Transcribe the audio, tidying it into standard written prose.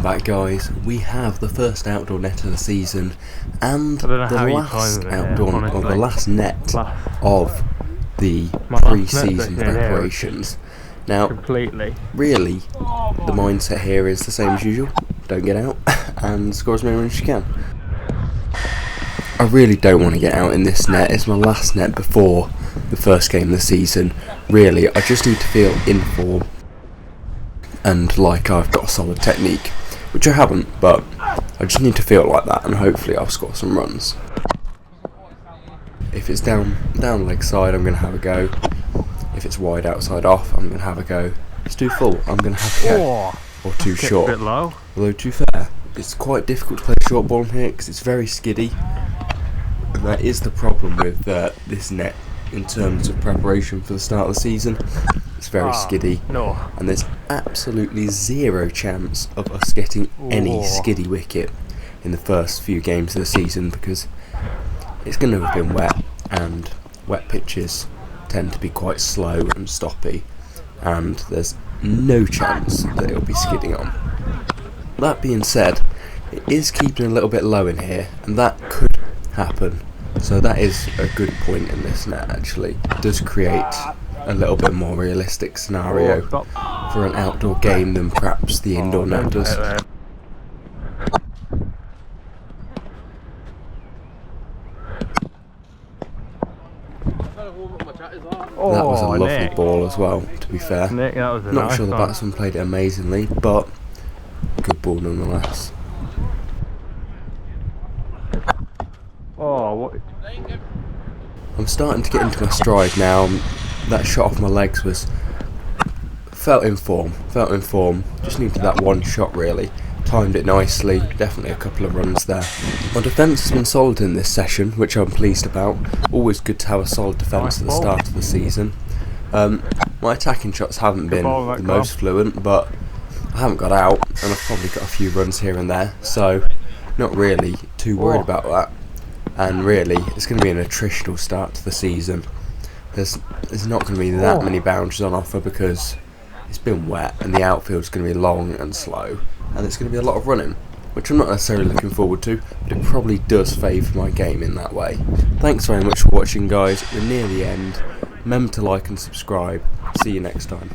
back, guys. We have the first outdoor net of the season and the last outdoor, or the last net of the pre-season preparations. Now, really, the mindset here is the same as usual. Don't get out and score as many runs as you can. I really don't want to get out in this net. It's my last net before the first game of the season. Really, I just need to feel in form and like I've got a solid technique, which I haven't, but I just need to feel like that, and hopefully I'll score some runs. If it's down leg side, I'm going to have a go. If it's wide outside off, I'm going to have a go. If it's too full, I'm going to have a go. Or too short. Although, to be fair, it's quite difficult to play short ball in here because it's very skiddy. And that is the problem with this net in terms of preparation for the start of the season. It's very skiddy, and there's absolutely zero chance of us getting any skiddy wicket in the first few games of the season because it's going to have been wet, and wet pitches tend to be quite slow and stoppy, and there's no chance that it'll be skidding on. That being said, it is keeping a little bit low in here, and that could happen. So that is a good point in this net, actually. It does create a little bit more realistic scenario for an outdoor game than perhaps the indoor net does. That was a lovely ball as well, to be fair. Not sure the batsman played it amazingly, but good ball nonetheless. I'm starting to get into my stride now. That shot off my legs felt in form. Just needed that one shot really. Timed it nicely. Definitely a couple of runs there. My defence has been solid in this session, which I'm pleased about. Always good to have a solid defence at the start of the season. My attacking shots haven't been the most fluent, but I haven't got out, and I've probably got a few runs here and there, so not really too worried about that. And really, it's going to be an attritional start to the season. There's not going to be that many boundaries on offer because it's been wet, and the outfield's going to be long and slow, and it's going to be a lot of running, which I'm not necessarily looking forward to, but it probably does favour my game in that way. Thanks very much for watching, guys. We're near the end. Remember to like and subscribe. See you next time.